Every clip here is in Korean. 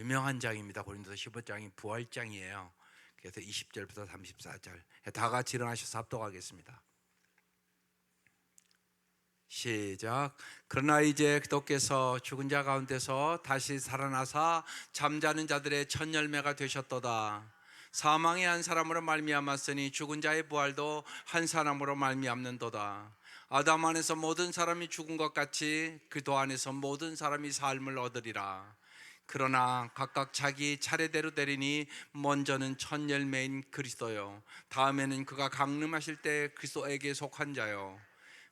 유명한 장입니다. 고린도서 15장이 부활장이에요. 그래서 20절부터 34절 다 같이 일어나셔서 합독하겠습니다. 시작. 그러나 이제 그도께서 죽은 자 가운데서 다시 살아나사 잠자는 자들의 첫 열매가 되셨도다. 사망의 한 사람으로 말미암았으니 죽은 자의 부활도 한 사람으로 말미암는도다. 아담 안에서 모든 사람이 죽은 것 같이 그도 안에서 모든 사람이 삶을 얻으리라. 그러나 각각 자기 차례대로 되리니 먼저는 첫 열매인 그리스도요, 다음에는 그가 강림하실 때 그리스도에게 속한 자요,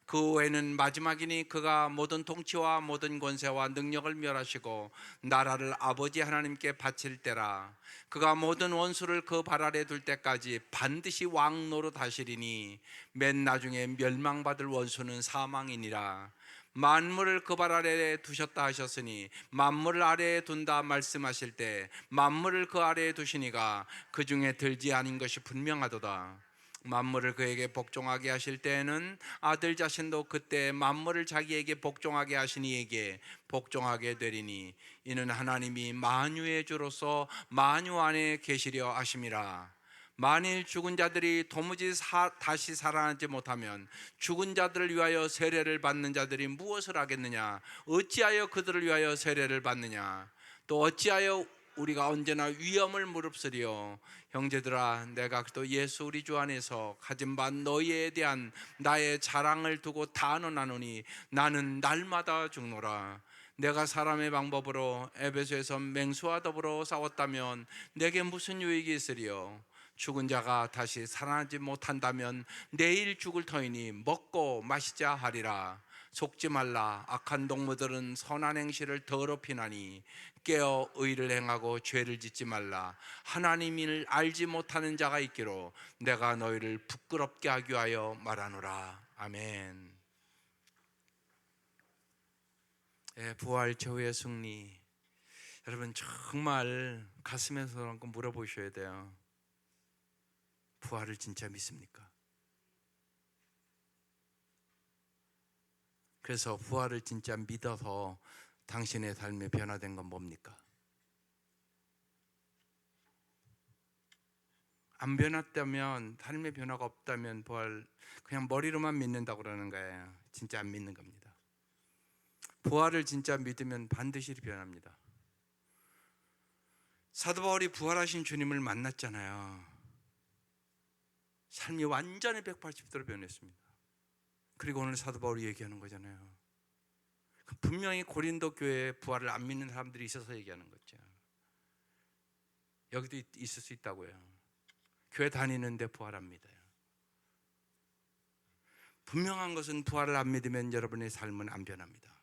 그 후에는 마지막이니 그가 모든 통치와 모든 권세와 능력을 멸하시고 나라를 아버지 하나님께 바칠 때라. 그가 모든 원수를 그 발 아래 둘 때까지 반드시 왕 노릇하시리니 맨 나중에 멸망받을 원수는 사망이니라. 만물을 그 발 아래에 두셨다 하셨으니 만물을 아래에 둔다 말씀하실 때 만물을 그 아래에 두시니가 그 중에 들지 아닌 것이 분명하도다. 만물을 그에게 복종하게 하실 때에는 아들 자신도 그때 만물을 자기에게 복종하게 하신 이에게 복종하게 되리니 이는 하나님이 만유의 주로서 만유 안에 계시려 하심이라. 만일 죽은 자들이 도무지 다시 살아나지 못하면 죽은 자들을 위하여 세례를 받는 자들이 무엇을 하겠느냐? 어찌하여 그들을 위하여 세례를 받느냐? 또 어찌하여 우리가 언제나 위험을 무릅쓰리요? 형제들아, 내가 또 예수 우리 주 안에서 가진 바 너희에 대한 나의 자랑을 두고 단언하노니 나는 날마다 죽노라. 내가 사람의 방법으로 에베소에서 맹수와 더불어 싸웠다면 내게 무슨 유익이 있으리요? 죽은 자가 다시 살아나지 못한다면 내일 죽을 터이니 먹고 마시자 하리라. 속지 말라. 악한 동무들은 선한 행실을 더럽히나니 깨어 의를 행하고 죄를 짓지 말라. 하나님을 알지 못하는 자가 있기로 내가 너희를 부끄럽게 하기 위하여 말하노라. 아멘. 부활 최후의 승리. 여러분 정말 가슴에서 한번 물어보셔야 돼요. 부활을 진짜 믿습니까? 그래서 부활을 진짜 믿어서 당신의 삶이 변화된 건 뭡니까? 안 변했다면, 삶의 변화가 없다면 부활 그냥 머리로만 믿는다고 그러는 거예요. 진짜 안 믿는 겁니다. 부활을 진짜 믿으면 반드시 변합니다. 사도 바울이 부활하신 주님을 만났잖아요. 삶이 완전히 180도로 변했습니다. 그리고 오늘 사도 바울이 얘기하는 거잖아요. 분명히 고린도 교회에 부활을 안 믿는 사람들이 있어서 얘기하는 거죠. 여기도 있을 수 있다고요. 교회 다니는데 부활 안 믿어요. 분명한 것은 부활을 안 믿으면 여러분의 삶은 안 변합니다.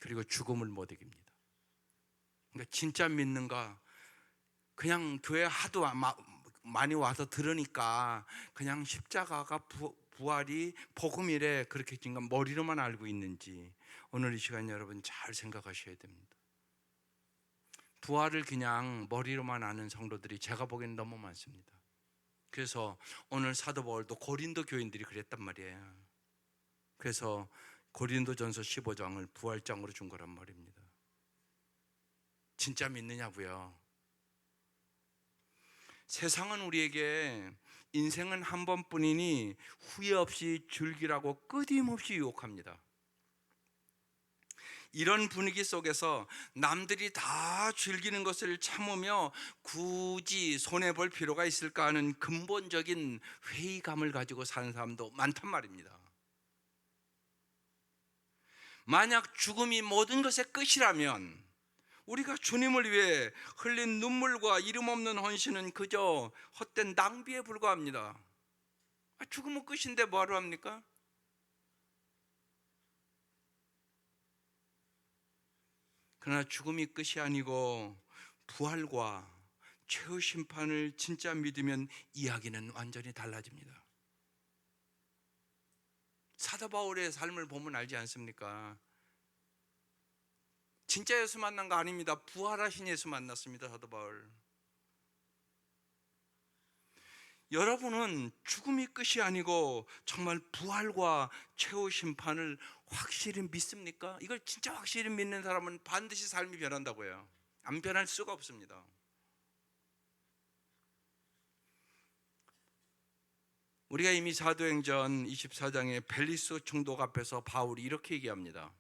그리고 죽음을 못 이깁니다. 그러니까 진짜 믿는가, 그냥 교회 하도 많이 와서 들으니까 그냥 십자가가 부활이 복음이래 그렇게 지금 머리로만 알고 있는지 오늘 이 시간 여러분 잘 생각하셔야 됩니다. 부활을 그냥 머리로만 아는 성도들이 제가 보기엔 너무 많습니다. 그래서 오늘 사도 바울도 고린도 교인들이 그랬단 말이에요. 그래서 고린도전서 15장을 부활장으로 준 거란 말입니다. 진짜 믿느냐고요? 세상은 우리에게 인생은 한 번뿐이니 후회 없이 즐기라고 끊임없이 유혹합니다. 이런 분위기 속에서 남들이 다 즐기는 것을 참으며 굳이 손해볼 필요가 있을까 하는 근본적인 회의감을 가지고 사는 사람도 많단 말입니다. 만약 죽음이 모든 것의 끝이라면 우리가 주님을 위해 흘린 눈물과 이름 없는 헌신은 그저 헛된 낭비에 불과합니다. 죽음은 끝인데 뭐하러 합니까? 그러나 죽음이 끝이 아니고 부활과 최후 심판을 진짜 믿으면 이야기는 완전히 달라집니다. 사도 바울의 삶을 보면 알지 않습니까? 진짜 예수 만난 거 아닙니다. 부활하신 예수 만났습니다. 사도 바울. 여러분은 죽음이 끝이 아니고 정말 부활과 최후 심판을 확실히 믿습니까? 이걸 진짜 확실히 믿는 사람은 반드시 삶이 변한다고요. 안 변할 수가 없습니다. 우리가 이미 사도행전 24장의 벨리스 총독 앞에서 바울이 이렇게 얘기합니다.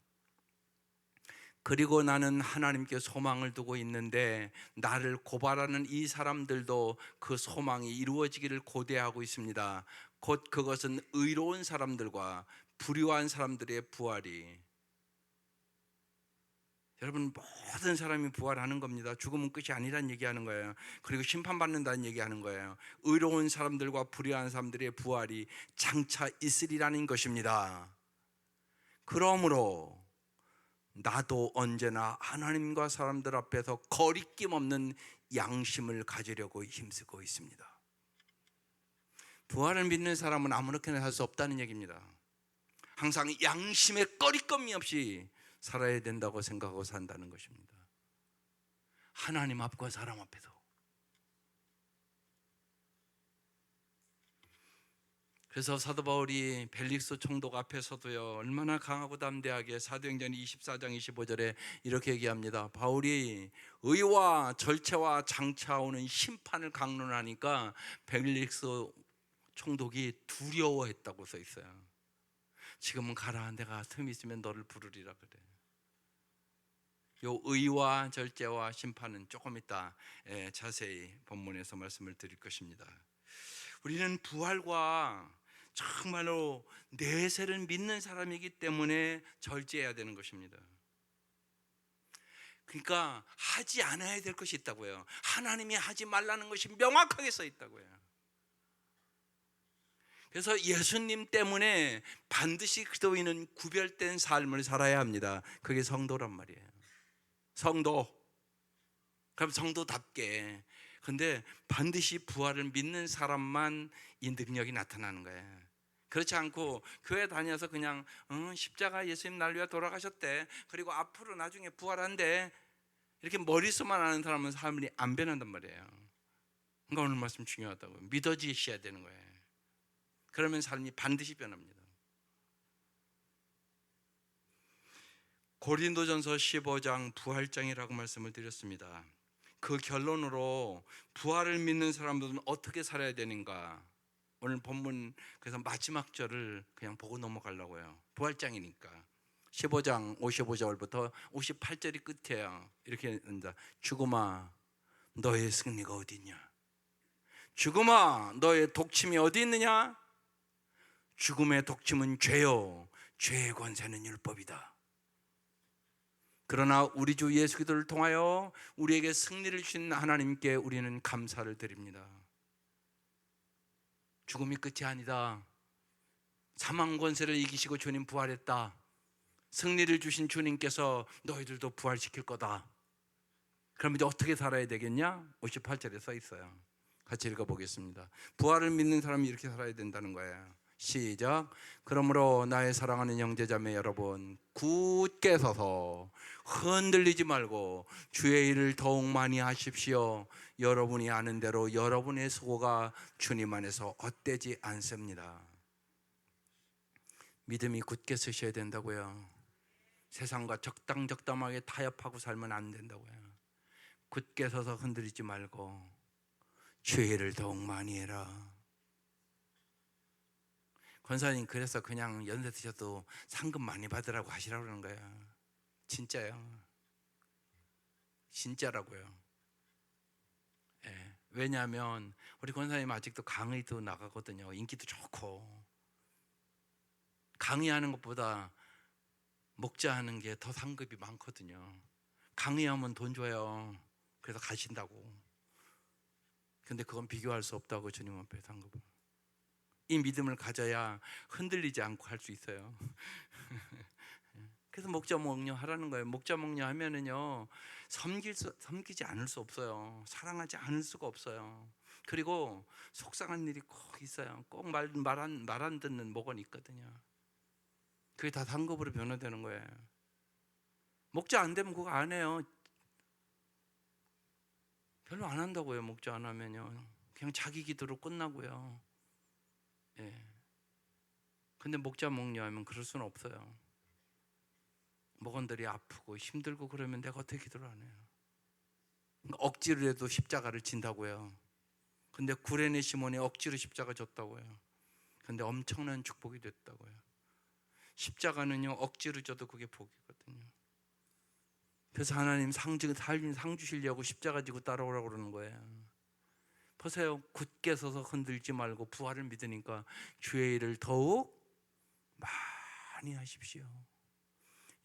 그리고 나는 하나님께 소망을 두고 있는데 나를 고발하는 이 사람들도 그 소망이 이루어지기를 고대하고 있습니다. 곧 그것은 의로운 사람들과 불의한 사람들의 부활이. 여러분, 모든 사람이 부활하는 겁니다. 죽음은 끝이 아니란 얘기하는 거예요. 그리고 심판받는다는 얘기하는 거예요. 의로운 사람들과 불의한 사람들의 부활이 장차 있으리라는 것입니다. 그러므로 나도 언제나 하나님과 사람들 앞에서 거리낌 없는 양심을 가지려고 힘쓰고 있습니다. 부활을 믿는 사람은 아무렇게나 살 수 없다는 얘기입니다. 항상 양심에 거리낌이 없이 살아야 된다고 생각하고 산다는 것입니다. 하나님 앞과 사람 앞에서. 그래서 사도 바울이 벨릭스 총독 앞에서도요, 얼마나 강하고 담대하게 사도행전 24장 25절에 이렇게 얘기합니다. 바울이 의와 절체와 장차 오는 심판을 강론하니까 벨릭스 총독이 두려워했다고 써 있어요. 지금은 가라, 내가 틈이 있으면 너를 부르리라 그래. 요 의와 절제와 심판은 조금 이따 자세히 본문에서 말씀을 드릴 것입니다. 우리는 부활과 정말로 내세를 믿는 사람이기 때문에 절제해야 되는 것입니다. 그러니까 하지 않아야 될 것이 있다고요. 하나님이 하지 말라는 것이 명확하게 써 있다고요. 그래서 예수님 때문에 반드시 그리스도인은 구별된 삶을 살아야 합니다. 그게 성도란 말이에요. 성도. 그럼 성도답게. 근데 반드시 부활을 믿는 사람만 이 능력이 나타나는 거예요. 그렇지 않고 교회 다녀서 그냥 십자가 예수님 날 위해 돌아가셨대, 그리고 앞으로 나중에 부활한대, 이렇게 머릿속만 아는 사람은 삶이 안 변한단 말이에요. 그러니까 오늘 말씀 중요하다고요. 믿어지셔야 되는 거예요. 그러면 삶이 반드시 변합니다. 고린도전서 15장 부활장이라고 말씀을 드렸습니다. 그 결론으로 부활을 믿는 사람들은 어떻게 살아야 되는가, 오늘 본문 그래서 마지막 절을 그냥 보고 넘어가려고요. 부활장이니까 15장 55절부터 58절이 끝이에요. 이렇게 한다. 죽음아 너의 승리가 어디 있냐? 죽음아 너의 독침이 어디 있느냐? 죽음의 독침은 죄요, 죄의 권세는 율법이다. 그러나 우리 주 예수 그리스도를 통하여 우리에게 승리를 주신 하나님께 우리는 감사를 드립니다. 죽음이 끝이 아니다. 사망 권세를 이기시고 주님 부활했다. 승리를 주신 주님께서 너희들도 부활시킬 거다. 그럼 이제 어떻게 살아야 되겠냐? 58절에 써 있어요. 같이 읽어보겠습니다. 부활을 믿는 사람이 이렇게 살아야 된다는 거예요. 시작. 그러므로 나의 사랑하는 형제자매 여러분, 굳게 서서 흔들리지 말고 주의 일을 더욱 많이 하십시오. 여러분이 아는 대로 여러분의 수고가 주님 안에서 헛되지 않습니다. 믿음이 굳게 서셔야 된다고요. 세상과 적당하게 타협하고 살면 안 된다고요. 굳게 서서 흔들리지 말고 주의 일을 더욱 많이 해라. 권사님, 그래서 그냥 연세 드셔도 상금 많이 받으라고 하시라고 그러는 거예요. 진짜요. 진짜라고요. 예. 왜냐하면 우리 권사님 아직도 강의도 나가거든요. 인기도 좋고. 강의하는 것보다 목자하는 게 더 상급이 많거든요. 강의하면 돈 줘요. 그래서 가신다고. 근데 그건 비교할 수 없다고, 주님 앞에 상급은. 이 믿음을 가져야 흔들리지 않고 할 수 있어요. 그래서 목자 목녀 하라는 거예요. 목자 목녀 하면은요, 섬기지 않을 수 없어요. 사랑하지 않을 수가 없어요. 그리고 속상한 일이 꼭 있어요. 꼭 말 안 듣는 목은 있거든요. 그게 다 상급으로 변화되는 거예요. 목자 안 되면 그거 안 해요. 별로 안 한다고요. 목자 안 하면요. 그냥 자기 기도로 끝나고요. 예. 근데 목자 목녀 하면 그럴 수는 없어요. 목원들이 아프고 힘들고 그러면 내가 어떻게 기도를 안 해요? 억지로 해도 십자가를 진다고요. 근데 구레네 시몬이 억지로 십자가 졌다고요. 근데 엄청난 축복이 됐다고요. 십자가는요, 억지로 져도 그게 복이거든요. 그래서 하나님 상 주시려고 십자가 지고 따라오라고 그러는 거예요. 보세요. 굳게 서서 흔들지 말고 부활을 믿으니까 주의 일을 더욱 많이 하십시오.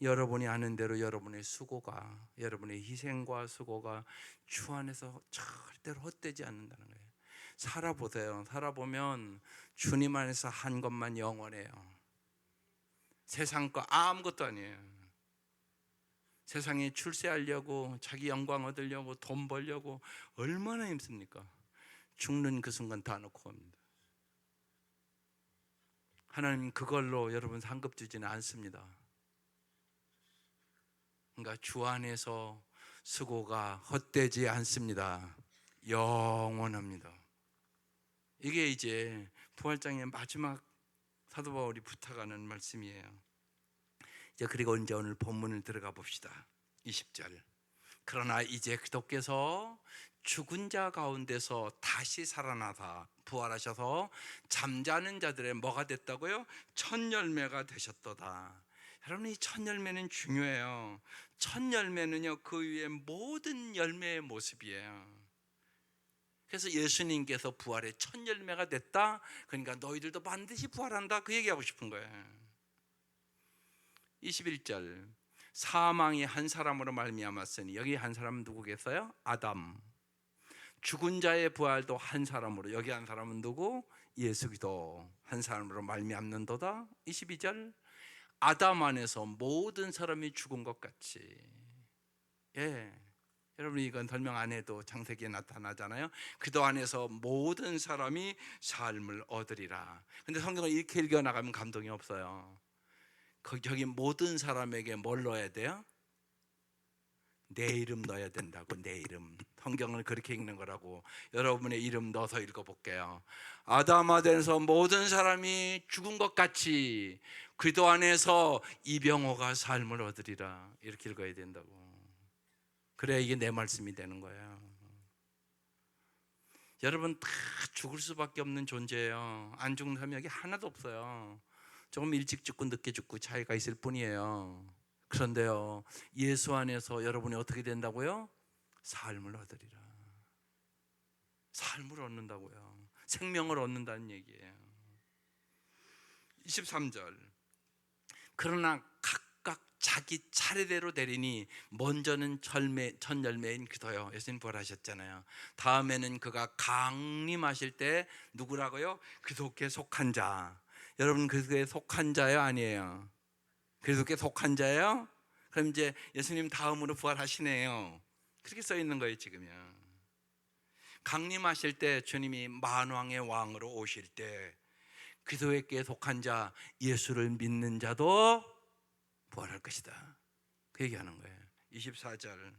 여러분이 아는 대로 여러분의 수고가, 여러분의 희생과 수고가 주 안에서 절대로 헛되지 않는다는 거예요. 살아보세요. 살아보면 주님 안에서 한 것만 영원해요. 세상 거 아무것도 아니에요. 세상에 출세하려고, 자기 영광 얻으려고, 돈 벌려고 얼마나 힘씁니까? 죽는 그 순간 다 놓고 갑니다. 하나님 그걸로 여러분 상급 주지는 않습니다. 그러니까 주 안에서 수고가 헛되지 않습니다. 영원합니다. 이게 이제 부활장의 마지막 사도 바울이 부탁하는 말씀이에요. 이제 그리고 이제 오늘 본문을 들어가 봅시다. 20절. 그러나 이제 그도께서 죽은 자 가운데서 다시 살아나사 부활하셔서 잠자는 자들의 뭐가 됐다고요? 첫 열매가 되셨도다. 여러분, 이 첫 열매는 중요해요. 첫 열매는요, 그 위에 모든 열매의 모습이에요. 그래서 예수님께서 부활의 첫 열매가 됐다. 그러니까 너희들도 반드시 부활한다, 그 얘기하고 싶은 거예요. 21절. 사망이 한 사람으로 말미암았으니, 여기 한 사람은 누구겠어요? 아담. 죽은 자의 부활도 한 사람으로, 여기 한 사람은 누구? 예수 그리스도 한 사람으로 말미암는도다. 22절. 아담 안에서 모든 사람이 죽은 것 같이. 예, 여러분 이건 설명 안 해도 창세기에 나타나잖아요. 그도 안에서 모든 사람이 삶을 얻으리라. 근데 성경을 이렇게 읽어나가면 감동이 없어요. 저기 모든 사람에게 뭘 넣어야 돼요? 내 이름 넣어야 된다고. 내 이름. 성경을 그렇게 읽는 거라고. 여러분의 이름 넣어서 읽어볼게요. 아담 안에서 모든 사람이 죽은 것 같이 그도 안에서 이병호가 삶을 얻으리라. 이렇게 읽어야 된다고. 그래야 이게 내 말씀이 되는 거예요. 여러분 다 죽을 수밖에 없는 존재예요. 안 죽는 사람이 여기 하나도 없어요. 조금 일찍 죽고 늦게 죽고 차이가 있을 뿐이에요. 그런데요, 예수 안에서 여러분이 어떻게 된다고요? 삶을 얻으리라. 삶을 얻는다고요. 생명을 얻는다는 얘기예요. 23절. 그러나 각각 자기 차례대로 되리니 먼저는 첫 열매인 그도요. 예수님 부활하셨잖아요. 다음에는 그가 강림하실 때 누구라고요? 그도께 속한 자. 여러분 그도께 속한 자요, 아니에요? 그리스도께 속한 자예요? 그럼 이제 예수님 다음으로 부활하시네요. 그렇게 써 있는 거예요 지금요. 강림하실 때 주님이 만왕의 왕으로 오실 때 그리스도께 속한 자, 예수를 믿는 자도 부활할 것이다, 그 얘기하는 거예요. 24절.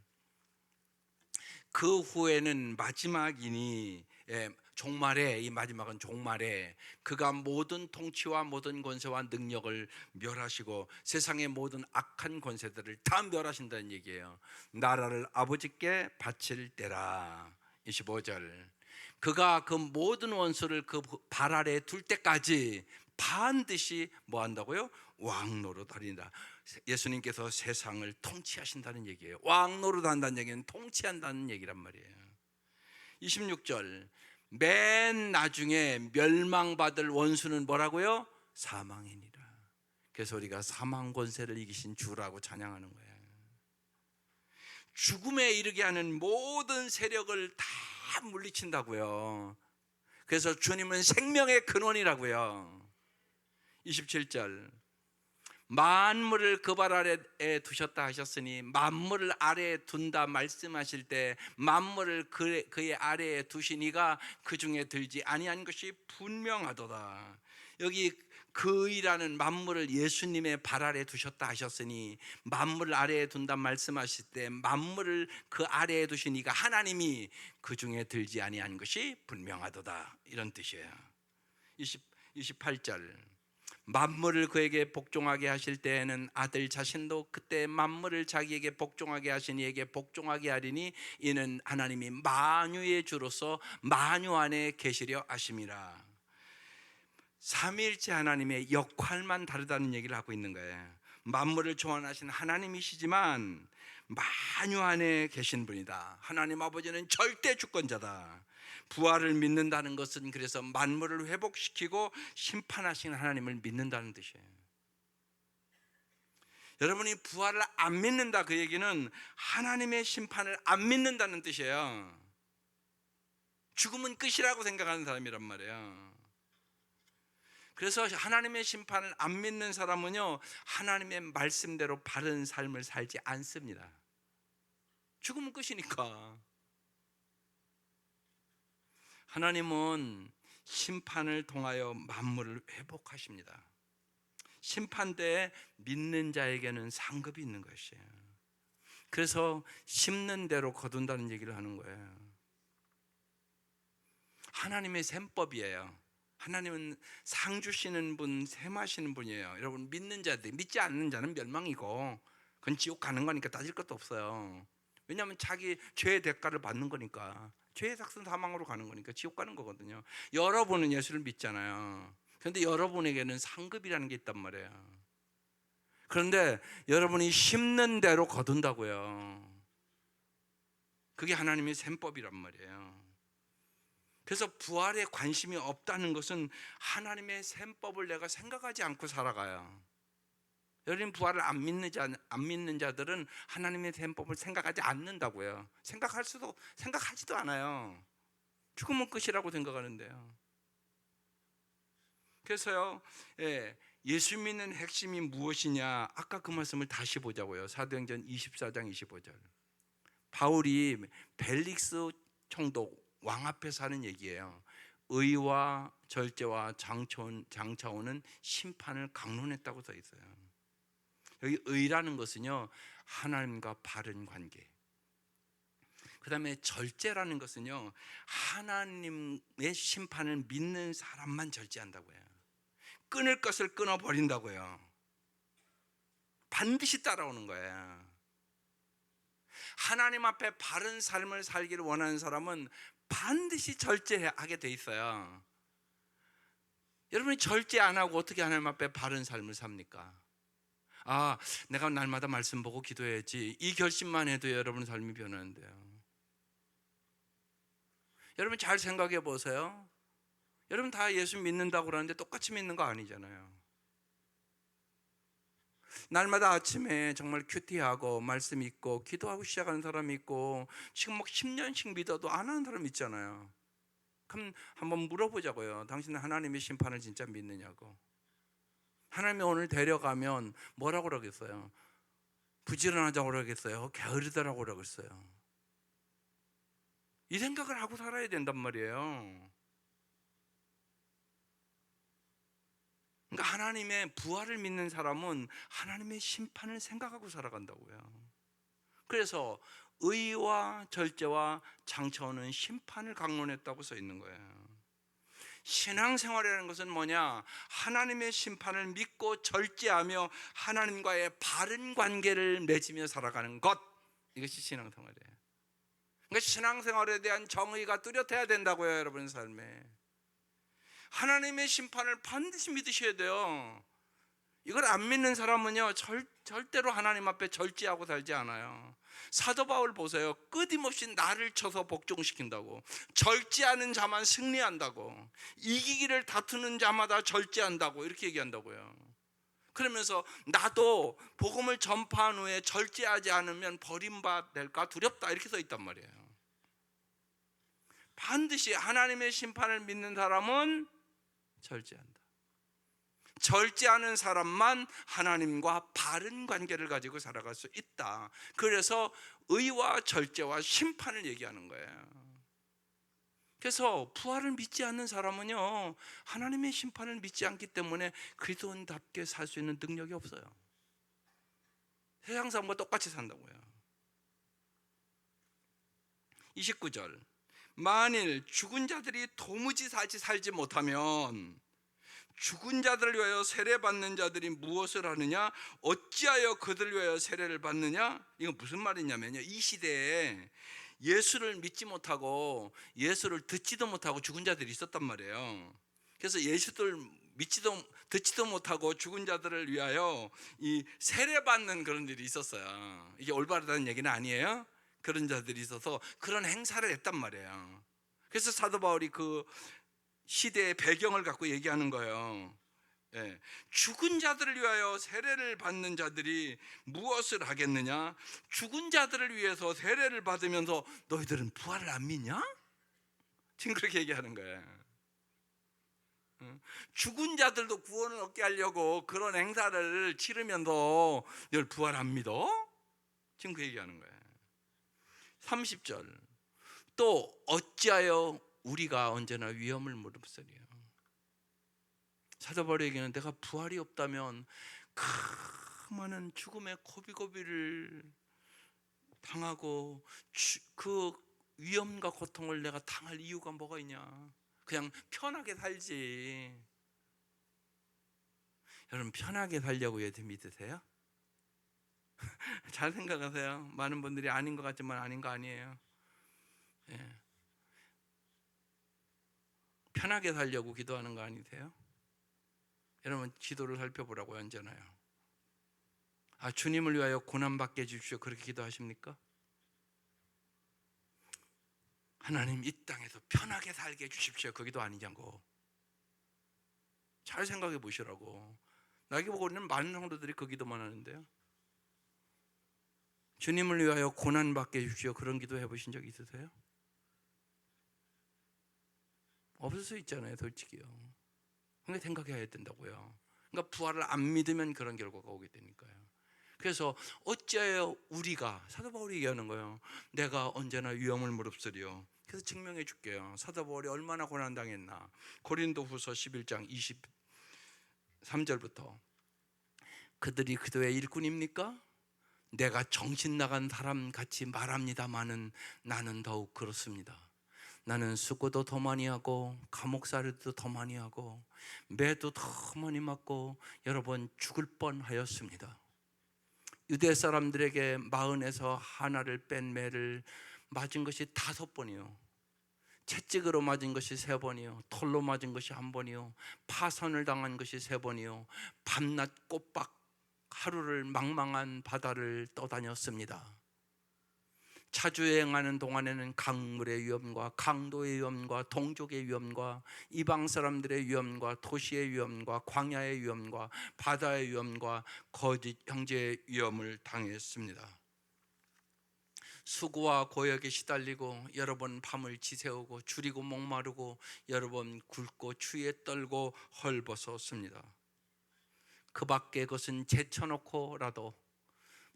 그 후에는 마지막이니, 종말에, 이 마지막은 종말에 그가 모든 통치와 모든 권세와 능력을 멸하시고 세상의 모든 악한 권세들을 다 멸하신다는 얘기예요. 나라를 아버지께 바칠 때라. 25절. 그가 그 모든 원수를 그 발 아래에 둘 때까지 반드시 뭐 한다고요? 왕노릇 하리라. 예수님께서 세상을 통치하신다는 얘기예요. 왕노릇 한다는 얘기는 통치한다는 얘기란 말이에요. 26절. 맨 나중에 멸망받을 원수는 뭐라고요? 사망이니라. 그래서 우리가 사망 권세를 이기신 주라고 찬양하는 거예요. 죽음에 이르게 하는 모든 세력을 다 물리친다고요. 그래서 주님은 생명의 근원이라고요. 27절. 만물을 그 발 아래에 두셨다 하셨으니, 만물을 아래에 둔다 말씀하실 때 만물을 그의 아래에 두시니가 그 중에 들지 아니한 것이 분명하도다. 여기 그이라는 만물을 예수님의 발 아래에 두셨다 하셨으니, 만물을 아래에 둔다 말씀하실 때 만물을 그 아래에 두시니가 하나님이 그 중에 들지 아니한 것이 분명하도다, 이런 뜻이에요. 28절. 만물을 그에게 복종하게 하실 때에는 아들 자신도 그때 만물을 자기에게 복종하게 하신 이에게 복종하게 하리니 이는 하나님이 만유의 주로서 만유 안에 계시려 하심이라. 삼위일체 하나님의 역할만 다르다는 얘기를 하고 있는 거예요. 만물을 조언하신 하나님이시지만 만유 안에 계신 분이다. 하나님 아버지는 절대 주권자다. 부활을 믿는다는 것은 그래서 만물을 회복시키고 심판하시는 하나님을 믿는다는 뜻이에요. 여러분이 부활을 안 믿는다, 그 얘기는 하나님의 심판을 안 믿는다는 뜻이에요. 죽음은 끝이라고 생각하는 사람이란 말이에요. 그래서 하나님의 심판을 안 믿는 사람은요, 하나님의 말씀대로 바른 삶을 살지 않습니다. 죽음은 끝이니까. 하나님은 심판을 통하여 만물을 회복하십니다. 심판대에 믿는 자에게는 상급이 있는 것이에요. 그래서 심는 대로 거둔다는 얘기를 하는 거예요. 하나님의 셈법이에요. 하나님은 상 주시는 분, 셈하시는 분이에요. 여러분, 믿는 자들, 믿지 않는 자는 멸망이고 그건 지옥 가는 거니까 따질 것도 없어요. 왜냐하면 자기 죄의 대가를 받는 거니까. 죄의 삭은 사망으로 가는 거니까 지옥 가는 거거든요. 여러분은 예수를 믿잖아요. 그런데 여러분에게는 상급이라는 게 있단 말이에요. 그런데 여러분이 심는 대로 거둔다고요. 그게 하나님의 셈법이란 말이에요. 그래서 부활에 관심이 없다는 것은 하나님의 셈법을 내가 생각하지 않고 살아가요. 여러분, 부활을 안 믿는 자들은 하나님의 셈법을 생각하지 않는다고요. 생각하지도 않아요. 죽으면 끝이라고 생각하는데요. 그래서요, 예수 믿는 핵심이 무엇이냐? 아까 그 말씀을 다시 보자고요. 사도행전 24장 25절. 바울이 벨릭스 총독 왕 앞에서 하는 얘기예요. 의와 절제와 장차오는 심판을 강론했다고 써 있어요. 여기 의라는 것은요, 하나님과 바른 관계. 그 다음에 절제라는 것은요, 하나님의 심판을 믿는 사람만 절제한다고 해요. 끊을 것을 끊어버린다고요. 반드시 따라오는 거예요. 하나님 앞에 바른 삶을 살기를 원하는 사람은 반드시 절제하게 돼 있어요. 여러분이 절제 안 하고 어떻게 하나님 앞에 바른 삶을 삽니까? 내가 날마다 말씀 보고 기도해야지, 이 결심만 해도 여러분 삶이 변하는데요. 여러분 잘 생각해 보세요. 여러분 다 예수 믿는다고 그러는데 똑같이 믿는 거 아니잖아요. 날마다 아침에 정말 큐티하고 말씀 읽고 기도하고 시작하는 사람이 있고, 지금 막 10년씩 믿어도 안 하는 사람 있잖아요. 그럼 한번 물어보자고요. 당신은 하나님의 심판을 진짜 믿느냐고. 하나님이 오늘 데려가면 뭐라고 그러겠어요? 부지런하자고 그러겠어요? 게으르다라고 그러겠어요? 이 생각을 하고 살아야 된단 말이에요. 그러니까 하나님의 부활을 믿는 사람은 하나님의 심판을 생각하고 살아간다고요. 그래서 의와 절제와 장차오는 심판을 강론했다고 써 있는 거예요. 신앙생활이라는 것은 뭐냐? 하나님의 심판을 믿고 절제하며 하나님과의 바른 관계를 맺으며 살아가는 것, 이것이 신앙생활이에요. 그러니까 신앙생활에 대한 정의가 뚜렷해야 된다고요. 여러분 삶에 하나님의 심판을 반드시 믿으셔야 돼요. 이걸 안 믿는 사람은요, 절대로 하나님 앞에 절제하고 살지 않아요. 사도 바울 보세요. 끊임없이 나를 쳐서 복종시킨다고, 절제하는 자만 승리한다고, 이기기를 다투는 자마다 절제한다고, 이렇게 얘기한다고요. 그러면서 나도 복음을 전파한 후에 절제하지 않으면 버림받을까 두렵다, 이렇게 써 있단 말이에요. 반드시 하나님의 심판을 믿는 사람은 절제한다. 절제하는 사람만 하나님과 바른 관계를 가지고 살아갈 수 있다. 그래서 의와 절제와 심판을 얘기하는 거예요. 그래서 부활을 믿지 않는 사람은요, 하나님의 심판을 믿지 않기 때문에 그리스도인답게 살 수 있는 능력이 없어요. 세상 사람과 똑같이 산다고요. 29절. 만일 죽은 자들이 도무지 살지 못하면 죽은 자들을 위하여 세례받는 자들이 무엇을 하느냐? 어찌하여 그들을 위하여 세례를 받느냐? 이건 무슨 말이냐면요, 이 시대에 예수를 믿지 못하고 예수를 듣지도 못하고 죽은 자들이 있었단 말이에요. 그래서 예수들 믿지도 듣지도 못하고 죽은 자들을 위하여 이 세례받는 그런 일이 있었어요. 이게 올바르다는 얘기는 아니에요. 그런 자들이 있어서 그런 행사를 했단 말이에요. 그래서 사도 바울이 그 시대의 배경을 갖고 얘기하는 거예요. 예. 죽은 자들을 위하여 세례를 받는 자들이 무엇을 하겠느냐? 죽은 자들을 위해서 세례를 받으면서 너희들은 부활을 안 믿냐? 지금 그렇게 얘기하는 거예요. 죽은 자들도 구원을 얻게 하려고 그런 행사를 치르면서 널 부활 안 믿어? 지금 그 얘기하는 거예요. 30절, 또 어찌하여 우리가 언제나 위험을 무릅쓰리요. 사도 바울에게는 내가 부활이 없다면 그 많은 죽음의 고비고비를 당하고 그 위험과 고통을 내가 당할 이유가 뭐가 있냐? 그냥 편하게 살지. 여러분, 편하게 살려고 예수 믿으세요? 잘 생각하세요. 많은 분들이 아닌 것 같지만 아닌 거 아니에요. 예. 편하게 살려고 기도하는 거 아니세요? 여러분, 기도를 살펴보라고요. 언제나요. 주님을 위하여 고난받게 해주십시오, 그렇게 기도하십니까? 하나님, 이 땅에서 편하게 살게 해주십시오, 그 기도 아니냐고. 잘 생각해 보시라고. 나에게 보고는 많은 성도들이 그 기도만 하는데요. 주님을 위하여 고난받게 해주십시오, 그런 기도 해보신 적 있으세요? 없을 수 있잖아요, 솔직히요. 그러니까 생각해야 된다고요. 그러니까 부활을 안 믿으면 그런 결과가 오게 되니까요. 그래서 어찌하여 우리가, 사도 바울이 얘기하는 거예요. 내가 언제나 위험을 무릅쓰리요. 그래서 증명해 줄게요. 사도 바울이 얼마나 고난당했나. 고린도후서 11장 23절부터 그들이 그도의 일꾼입니까? 내가 정신 나간 사람 같이 말합니다마는 나는 더욱 그렇습니다. 나는 수고도 더 많이 하고 감옥살이도 더 많이 하고 매도 더 많이 맞고 여러 번 죽을 뻔하였습니다. 유대 사람들에게 마흔에서 하나를 뺀 매를 맞은 것이 5번이요, 채찍으로 맞은 것이 3번이요, 돌로 맞은 것이 1번이요, 파선을 당한 것이 3번이요, 밤낮 꼬박 하루를 망망한 바다를 떠다녔습니다. 차주여행하는 동안에는 강물의 위험과 강도의 위험과 동족의 위험과 이방 사람들의 위험과 도시의 위험과 광야의 위험과 바다의 위험과 거짓 형제의 위험을 당했습니다. 수고와 고역에 시달리고 여러 번 밤을 지새우고 줄이고 목마르고 여러 번 굶고 추위에 떨고 헐벗었습니다. 그 밖에 그것은 제쳐놓고라도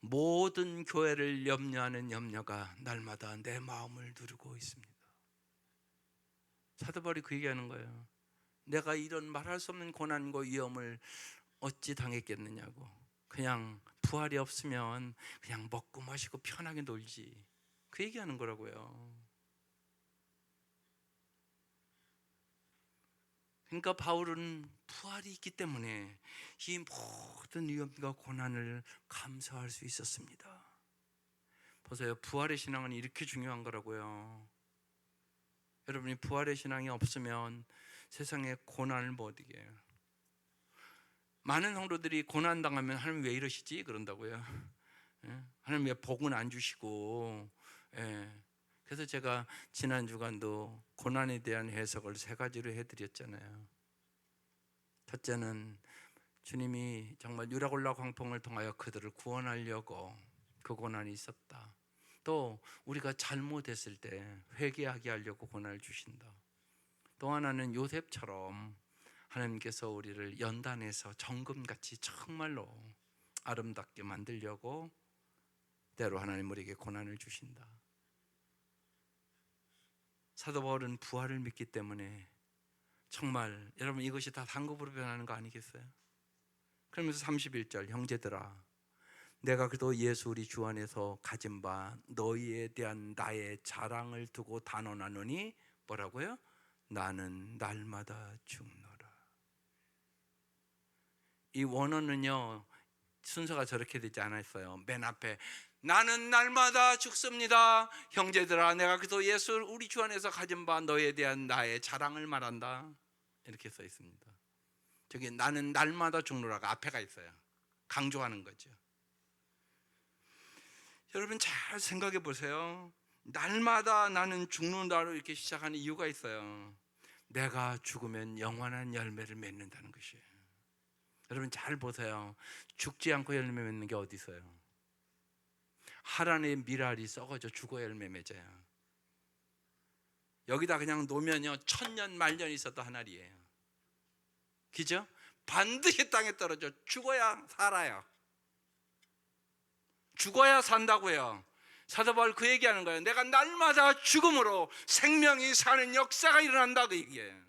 모든 교회를 염려하는 염려가 날마다 내 마음을 누르고 있습니다. 사도 바울이 그 얘기하는 거예요. 내가 이런 말할 수 없는 고난과 위험을 어찌 당했겠느냐고. 그냥 부활이 없으면 그냥 먹고 마시고 편하게 놀지, 그 얘기하는 거라고요. 그러니까 바울은 부활이 있기 때문에 이 모든 위험과 고난을 감수할 수 있었습니다. 보세요, 부활의 신앙은 이렇게 중요한 거라고요. 여러분이 부활의 신앙이 없으면 세상에 고난을 못 이겨요. 많은 성도들이 고난 당하면 하나님 왜 이러시지? 그런다고요. 하나님 왜 복은 안 주시고. 그래서 제가 지난 주간도 고난에 대한 해석을 3가지로 해드렸잖아요. 첫째는 주님이 정말 유라굴라 광풍을 통하여 그들을 구원하려고 그 고난이 있었다. 또 우리가 잘못했을 때 회개하게 하려고 고난을 주신다. 또 하나는 요셉처럼 하나님께서 우리를 연단해서 정금같이 정말로 아름답게 만들려고 때로 하나님 우리에게 고난을 주신다. 사도 바울은 부활을 믿기 때문에 정말 여러분 이것이 다 상급으로 변하는 거 아니겠어요? 그러면서 31절, 형제들아 내가 그도 예수 우리 주 안에서 가진 바 너희에 대한 나의 자랑을 두고 단언하노니 뭐라고요? 나는 날마다 죽노라. 이 원어는요 순서가 저렇게 되지 않았어요. 맨 앞에 나는 날마다 죽습니다. 형제들아, 내가 그래서 예수 우리 주 안에서 가진 바 너에 대한 나의 자랑을 말한다. 이렇게 써 있습니다. 저기 나는 날마다 죽노라가 앞에가 있어요. 강조하는 거죠. 여러분 잘 생각해 보세요. 날마다 나는 죽는다로 이렇게 시작하는 이유가 있어요. 내가 죽으면 영원한 열매를 맺는다는 것이에요. 여러분 잘 보세요. 죽지 않고 열매 맺는 게 어디 있어요? 하란의 밀알이 썩어져 죽어 열매 맺어요. 여기다 그냥 놓으면요 천년 만년 있어도 하나리예요. 그죠? 반드시 땅에 떨어져 죽어야 살아요. 죽어야 산다고요. 사도 바울 그 얘기하는 거예요. 내가 날마다 죽음으로 생명이 사는 역사가 일어난다 그 얘기예요.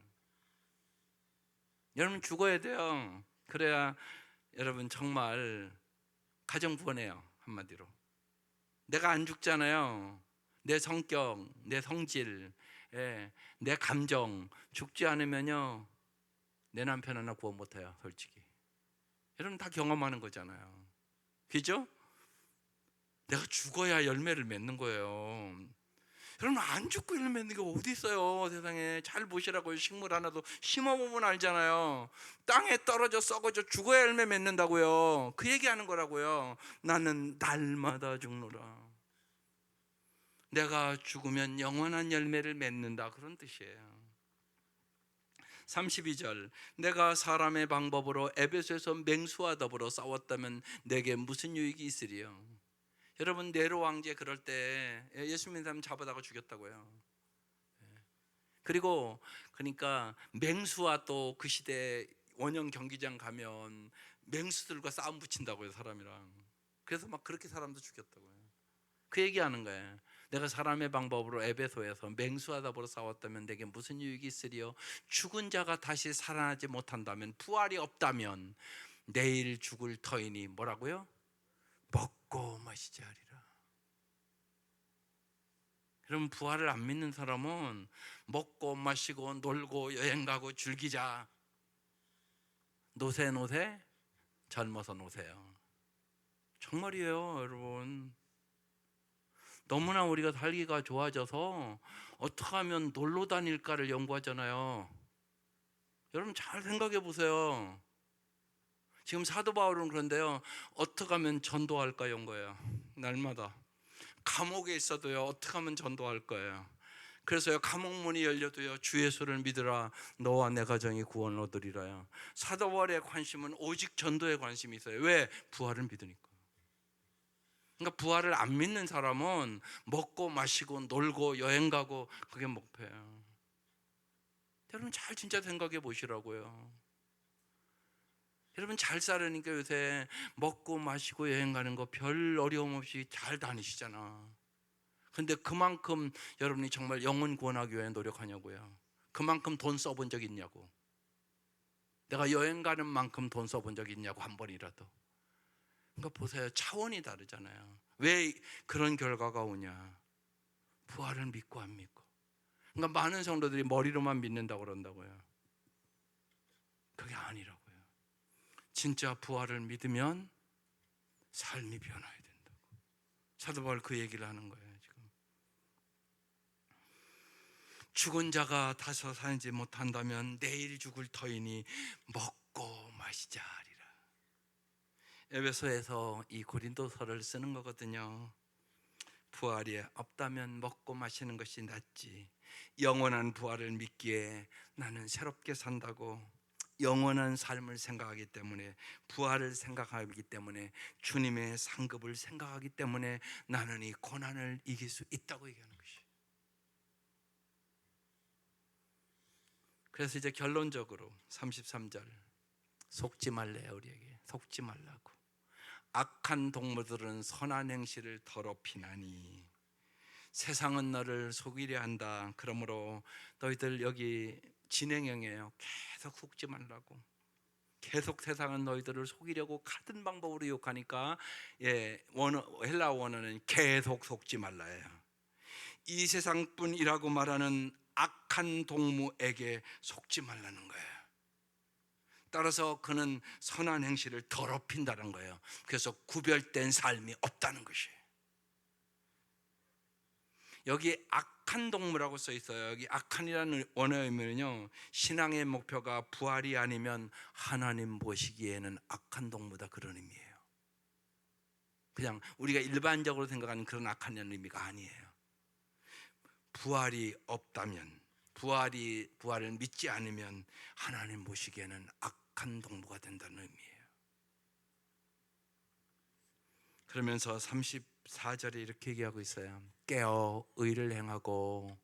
여러분 죽어야 돼요. 그래야 여러분 정말 가정 구원해요. 한마디로 내가 안 죽잖아요. 내 성격, 내 성질, 내 감정 죽지 않으면요 내 남편 하나 구원 못해요. 솔직히 여러분 다 경험하는 거잖아요. 그죠? 내가 죽어야 열매를 맺는 거예요. 여러분 안 죽고 열매 맺는 게 어디 있어요? 세상에 잘 보시라고요. 식물 하나도 심어보면 알잖아요. 땅에 떨어져 썩어져 죽어야 열매 맺는다고요. 그 얘기하는 거라고요. 나는 날마다 죽노라. 내가 죽으면 영원한 열매를 맺는다 그런 뜻이에요. 32절 내가 사람의 방법으로 에베소에서 맹수와 더불어 싸웠다면 내게 무슨 유익이 있으리요? 여러분 네로 왕제 그럴 때 예수 믿는 사람 잡아다가 죽였다고요. 그리고 그러니까 맹수와 또 그 시대 원형 경기장 가면 맹수들과 싸움 붙인다고요 사람이랑. 그래서 막 그렇게 사람도 죽였다고요. 그 얘기하는 거예요. 내가 사람의 방법으로 에베소에서 맹수와 더불어 싸웠다면 내게 무슨 유익이 있으리요? 죽은 자가 다시 살아나지 못한다면, 부활이 없다면 내일 죽을 터이니 뭐라고요? 먹고 마시자 하리라. 그럼 부활을 안 믿는 사람은 먹고 마시고 놀고 여행 가고 즐기자. 노세 젊어서 노세요. 정말이에요 여러분. 너무나 우리가 살기가 좋아져서 어떻게 하면 놀러 다닐까를 연구하잖아요. 여러분 잘 생각해 보세요. 지금 사도 바울은 그런데요, 어떻게 하면 전도할까 연구해요. 날마다 감옥에 있어도요 어떻게 하면 전도할 거예요. 그래서요 감옥 문이 열려도요 주 예수를 믿으라 너와 내 가정이 구원을 얻으리라요. 사도 바울의 관심은 오직 전도에 관심이 있어요. 왜? 부활을 믿으니까. 그러니까 부활을 안 믿는 사람은 먹고 마시고 놀고 여행 가고 그게 목표예요. 여러분 잘 진짜 생각해 보시라고요. 여러분 잘 살으니까 요새 먹고 마시고 여행 가는 거 별 어려움 없이 잘 다니시잖아. 근데 그만큼 여러분이 정말 영혼 구원하기 위해 노력하냐고요. 그만큼 돈 써본 적 있냐고. 내가 여행 가는 만큼 돈 써본 적 있냐고 한 번이라도. 그러니까 보세요. 차원이 다르잖아요. 왜 그런 결과가 오냐? 부활을 믿고 안 믿고. 그러니까 많은 성도들이 머리로만 믿는다고 그런다고요. 그게 아니라고요. 진짜 부활을 믿으면 삶이 변화야 된다고. 사도 바울 그 얘기를 하는 거예요. 지금 죽은 자가 다시 살지 못한다면 내일 죽을 터이니 먹고 마시자 하리라. 에베소에서 이 고린도서를 쓰는 거거든요. 부활이 없다면 먹고 마시는 것이 낫지. 영원한 부활을 믿기에 나는 새롭게 산다고. 영원한 삶을 생각하기 때문에, 부활을 생각하기 때문에, 주님의 상급을 생각하기 때문에 나는 이 고난을 이길 수 있다고 얘기하는 것이. 그래서 이제 결론적으로 33절 속지 말래요. 우리에게 속지 말라고. 악한 동물들은 선한 행실을 더럽히나니 세상은 너를 속이려 한다. 그러므로 너희들 여기 진행형이에요. 계속 속지 말라고. 계속 세상은 너희들을 속이려고 같은 방법으로 유혹하니까 헬라 원어는 계속 속지 말라예요. 이 세상뿐이라고 말하는 악한 동무에게 속지 말라는 거예요. 따라서 그는 선한 행실을 더럽힌다는 거예요. 그래서 구별된 삶이 없다는 것이에요. 여기 악한 동무라고 써 있어요. 여기 악한이라는 원어의 의미는요, 신앙의 목표가 부활이 아니면 하나님 보시기에는 악한 동무다, 그런 의미예요. 그냥 우리가 일반적으로 생각하는 그런 악한이라는 의미가 아니에요. 부활이 없다면, 부활을 믿지 않으면 하나님 보시기에는 악한 동무가 된다는 의미예요. 그러면서 34절에 이렇게 얘기하고 있어요. 깨어 의를 행하고,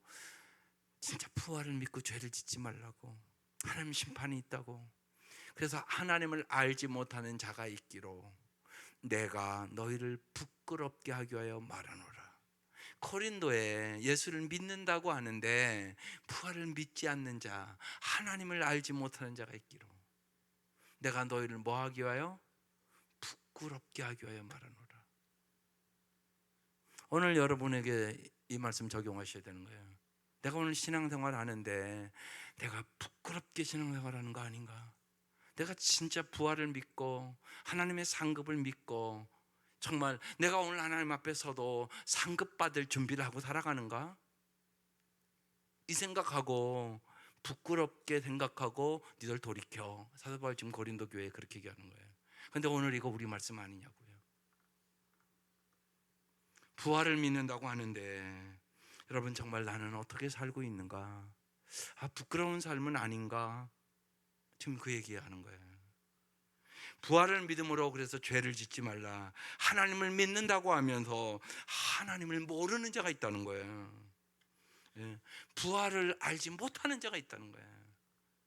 진짜 부활을 믿고 죄를 짓지 말라고, 하나님 심판이 있다고. 그래서 하나님을 알지 못하는 자가 있기로 내가 너희를 부끄럽게 하기 위하여 말하노라. 고린도에 예수를 믿는다고 하는데 부활을 믿지 않는 자, 하나님을 알지 못하는 자가 있기로 내가 너희를 뭐 하기 위하여? 부끄럽게 하기 위하여 말하노라. 오늘 여러분에게 이 말씀 적용하셔야 되는 거예요. 내가 오늘 신앙생활 하는데 내가 부끄럽게 신앙생활 하는 거 아닌가? 내가 진짜 부활을 믿고 하나님의 상급을 믿고 정말 내가 오늘 하나님 앞에 서도 상급 받을 준비를 하고 살아가는가? 이 생각하고 부끄럽게 생각하고 니들 돌이켜. 사도 바울 지금 고린도 교회에 그렇게 얘기하는 거예요. 근데 오늘 이거 우리 말씀 아니냐고요. 부활을 믿는다고 하는데 여러분, 정말 나는 어떻게 살고 있는가? 부끄러운 삶은 아닌가? 지금 그 얘기하는 거예요. 부활을 믿음으로 그래서 죄를 짓지 말라. 하나님을 믿는다고 하면서 하나님을 모르는 자가 있다는 거예요. 부활을 알지 못하는 자가 있다는 거예요.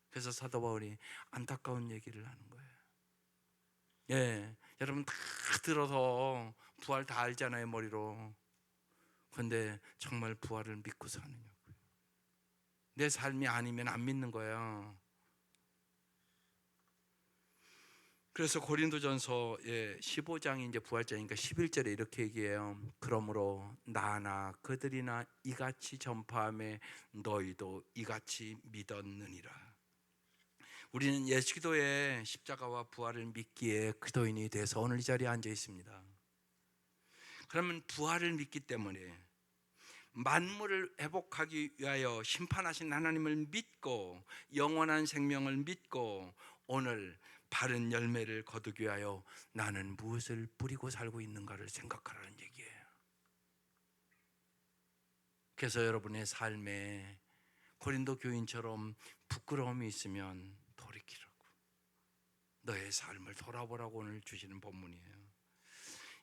그래서 사도 바울이 안타까운 얘기를 하는 거예요. 여러분 다 들어서 부활 다 알잖아요, 머리로. 그런데 정말 부활을 믿고 사느냐고요. 내 삶이 아니면 안 믿는 거예요. 그래서 고린도전서 15장이 이제 부활장이니까 11절에 이렇게 얘기해요. 그러므로 나나 그들이나 이같이 전파함에 너희도 이같이 믿었느니라. 우리는 예수 그리스도의 십자가와 부활을 믿기에 그리스도인이 돼서 오늘 이 자리에 앉아 있습니다. 그러면 부활을 믿기 때문에 만물을 회복하기 위하여 심판하신 하나님을 믿고 영원한 생명을 믿고 오늘 바른 열매를 거두기 위하여 나는 무엇을 뿌리고 살고 있는가를 생각하라는 얘기예요. 그래서 여러분의 삶에 고린도 교인처럼 부끄러움이 있으면 돌이키라고, 너의 삶을 돌아보라고 오늘 주시는 본문이에요.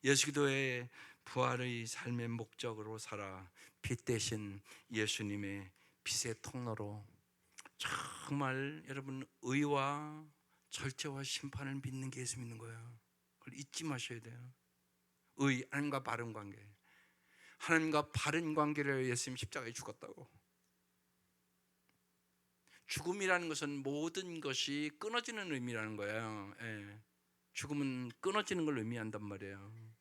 예수 그리스도의 부활의 삶의 목적으로 살아 빛 대신 예수님의 빛의 통로로 정말 여러분 의와 절제와 심판을 믿는 게 예수 믿는 거예요. 그걸 잊지 마셔야 돼요. 의, 하나님과 바른 관계. 하나님과 바른 관계를 위해 예수님 십자가에 죽었다고. 죽음이라는 것은 모든 것이 끊어지는 의미라는 거예요. 죽음은 끊어지는 걸 의미한단 말이에요.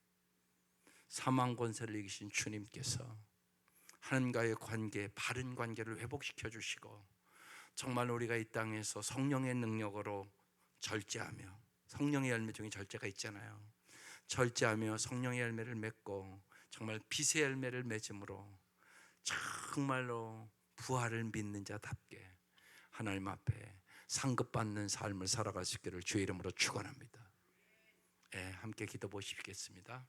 사망 권세를 이기신 주님께서 하나님과의 관계, 바른 관계를 회복시켜 주시고 정말 우리가 이 땅에서 성령의 능력으로 절제하며, 성령의 열매 중에 절제가 있잖아요. 절제하며 성령의 열매를 맺고 정말 빛의 열매를 맺음으로 정말로 부활을 믿는 자답게 하나님 앞에 상급받는 삶을 살아갈 수 있기를 주의 이름으로 축원합니다. 함께 기도 보시겠습니다.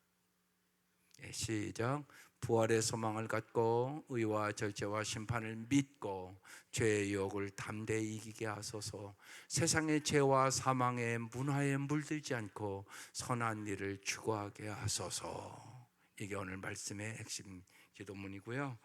시작. 부활의 소망을 갖고 의와 절제와 심판을 믿고 죄의 유혹을 담대히 이기게 하소서. 세상의 죄와 사망의 문화에 물들지 않고 선한 일을 추구하게 하소서. 이게 오늘 말씀의 핵심 기도문이고요.